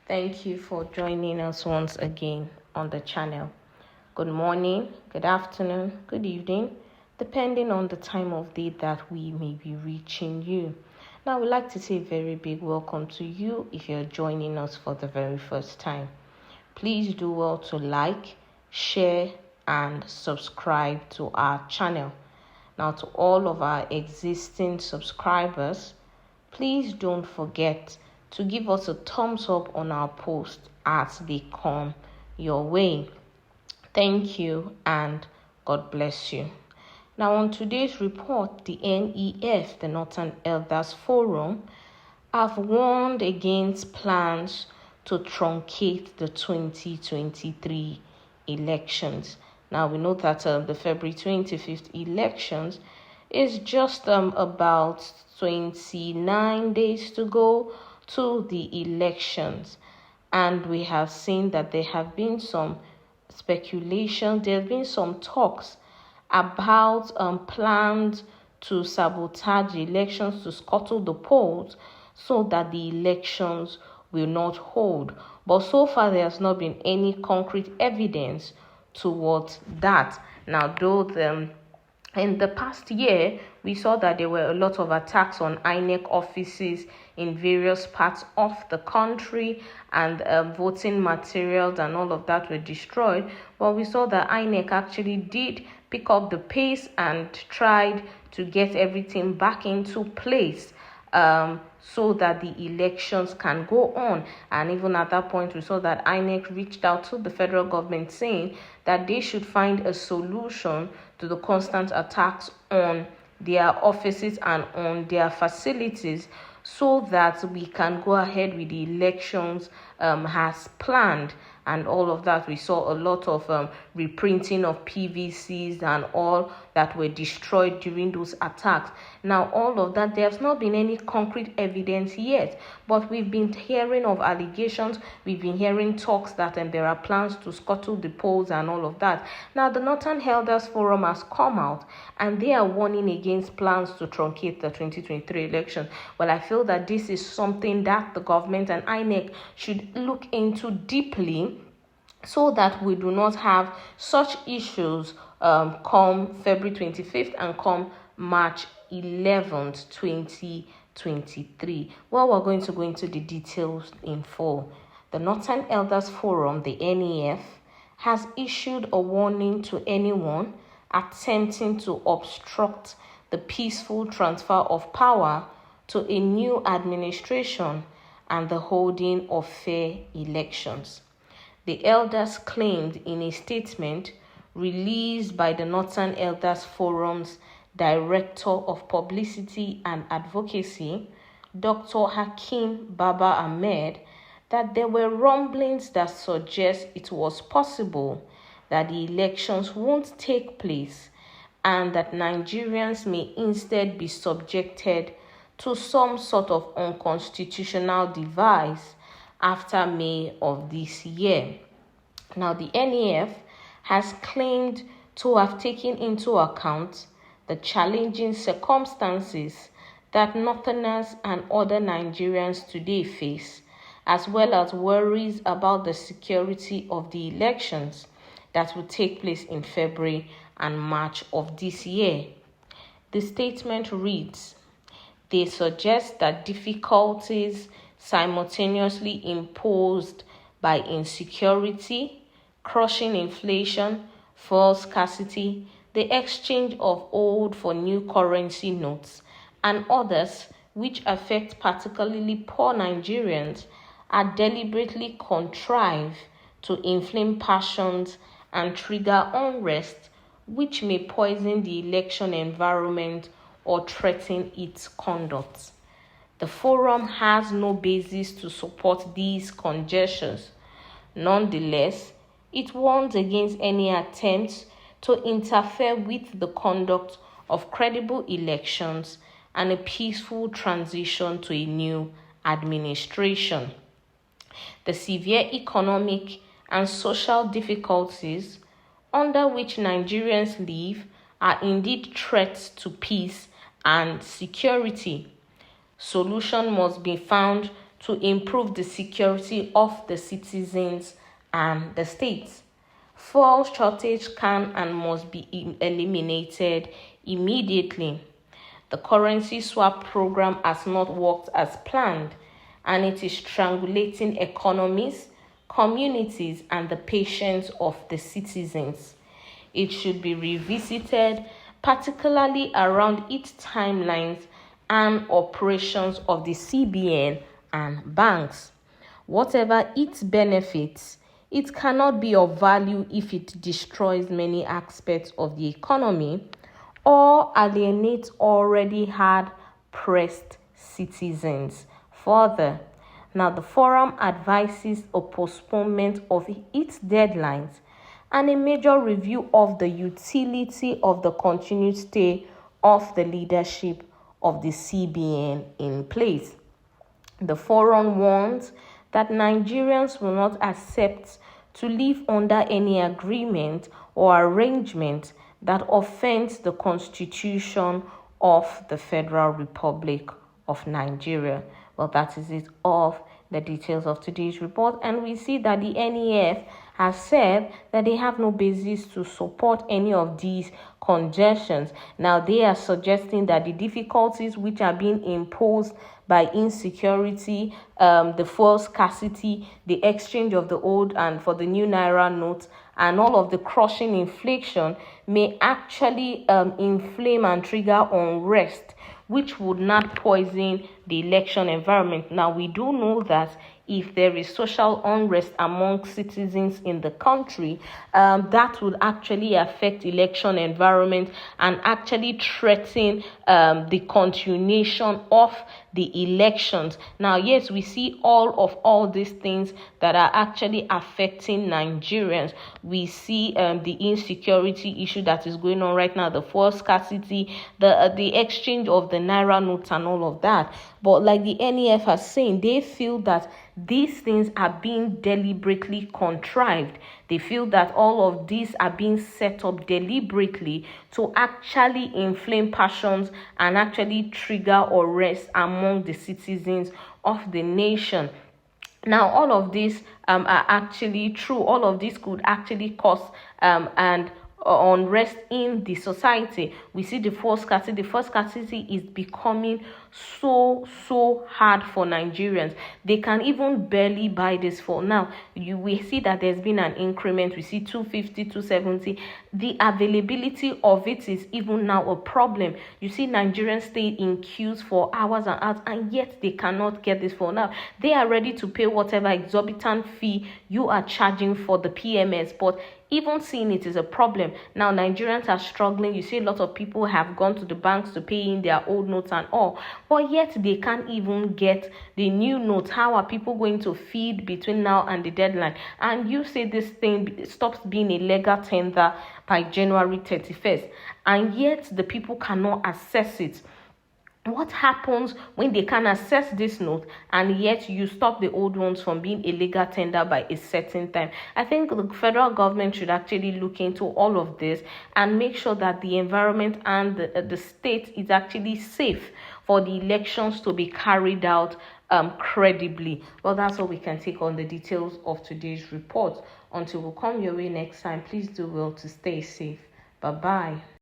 Thank you for joining us once again on the channel. Good morning, good afternoon, good evening, depending on the time of day that we may be reaching you. Now, I would like to say a very big welcome to you if you're joining us for the very first time. Please do well to like, share, and subscribe to our channel. Now, to all of our existing subscribers, please don't forget to give us a thumbs up on our posts as they come your way. Thank you and God bless you. Now, on today's report, the NEF, the Northern Elders Forum, have warned against plans to truncate the 2023 elections. Now, we know that the February 25th elections is just about 29 days to go to the elections. And we have seen that there have been some speculation, there have been some talks about plans to sabotage the elections, to scuttle the polls so that the elections will not hold. But so far, there has not been any concrete evidence towards that. Now, though in the past year, we saw that there were a lot of attacks on INEC offices in various parts of the country, and voting materials and all of that were destroyed. But we saw that INEC actually did pick up the pace and tried to get everything back into place so that the elections can go on. And even at that point, we saw that INEC reached out to the federal government saying that they should find a solution to the constant attacks on their offices and on their facilities so that we can go ahead with the elections as planned. And all of that, we saw a lot of reprinting of PVCs and all that were destroyed during those attacks. Now, all of that, there has not been any concrete evidence yet, but we've been hearing of allegations, we've been hearing talks that there are plans to scuttle the polls and all of that. Now, the Northern Elders Forum has come out and they are warning against plans to truncate the 2023 election. Well, I feel that this is something that the government and INEC should look into deeply, so that we do not have such issues come February 25th and come March 11th, 2023. Well, we're going to go into the details in full. The Northern Elders Forum, the NEF, has issued a warning to anyone attempting to obstruct the peaceful transfer of power to a new administration and the holding of fair elections. The elders claimed in a statement released by the Northern Elders Forum's Director of Publicity and Advocacy, Dr. Hakeem Baba Ahmed, that there were rumblings that suggest it was possible that the elections won't take place and that Nigerians may instead be subjected to some sort of unconstitutional device after May of this year. Now, the NEF has claimed to have taken into account the challenging circumstances that Northerners and other Nigerians today face, as well as worries about the security of the elections that will take place in February and March of this year. The statement reads, they suggest that difficulties simultaneously imposed by insecurity, crushing inflation, fuel scarcity, the exchange of old for new currency notes, and others which affect particularly poor Nigerians are deliberately contrived to inflame passions and trigger unrest which may poison the election environment or threaten its conduct. The forum has no basis to support these conjectures. Nonetheless, it warns against any attempts to interfere with the conduct of credible elections and a peaceful transition to a new administration. The severe economic and social difficulties under which Nigerians live are indeed threats to peace and security. Solution must be found to improve the security of the citizens and the state. Fuel shortage can and must be eliminated immediately. The currency swap program has not worked as planned, and it is strangulating economies, communities, and the patience of the citizens. It should be revisited, particularly around its timelines and operations of the CBN and banks. Whatever its benefits, it cannot be of value if it destroys many aspects of the economy or alienates already hard-pressed citizens. Further, now the forum advises a postponement of its deadlines and a major review of the utility of the continued stay of the leadership of the CBN in place. The forum warns that Nigerians will not accept to live under any agreement or arrangement that offends the Constitution of the Federal Republic of Nigeria. Well, that is it of the details of today's report, and we see that the NEF has said that they have no basis to support any of these congestions. Now, they are suggesting that the difficulties which are being imposed by insecurity, the fuel scarcity, the exchange of the old and for the new naira notes, and all of the crushing inflation may actually inflame and trigger unrest, which would not poison the election environment. Now, we do know that if there is social unrest among citizens in the country, that would actually affect election environment and actually threaten the continuation of the elections. Now, yes, we see all these things that are actually affecting Nigerians. We see the insecurity issue that is going on right now, the fuel scarcity, the exchange of the naira notes and all of that. But like the NEF are saying, they feel that these things are being deliberately contrived. They feel that all of these are being set up deliberately to actually inflame passions and actually trigger unrest among the citizens of the nation. Now, all of these are actually true. All of this could actually cause and unrest in the society. We see the fuel scarcity. The fuel scarcity is becoming so hard for Nigerians. They can even barely buy this fuel. Now, we see that there's been an increment. We see 250, 270. The availability of it is even now a problem. You see Nigerians stay in queues for hours and hours, and yet they cannot get this fuel. Now, they are ready to pay whatever exorbitant fee you are charging for the PMS, but even seeing it is a problem. Now, Nigerians are struggling. You see a lot of people have gone to the banks to pay in their old notes and all, but yet they can't even get the new notes. How are people going to feed between now and the deadline? And you say this thing stops being a legal tender by January 31st, and yet the people cannot access it. What happens when they can access this note and yet you stop the old ones from being a legal tender by a certain time? I think the federal government should actually look into all of this and make sure that the environment and the state is actually safe for the elections to be carried out credibly. Well, that's all we can take on the details of today's report. Until we come your way next time, please do well to stay safe. Bye-bye.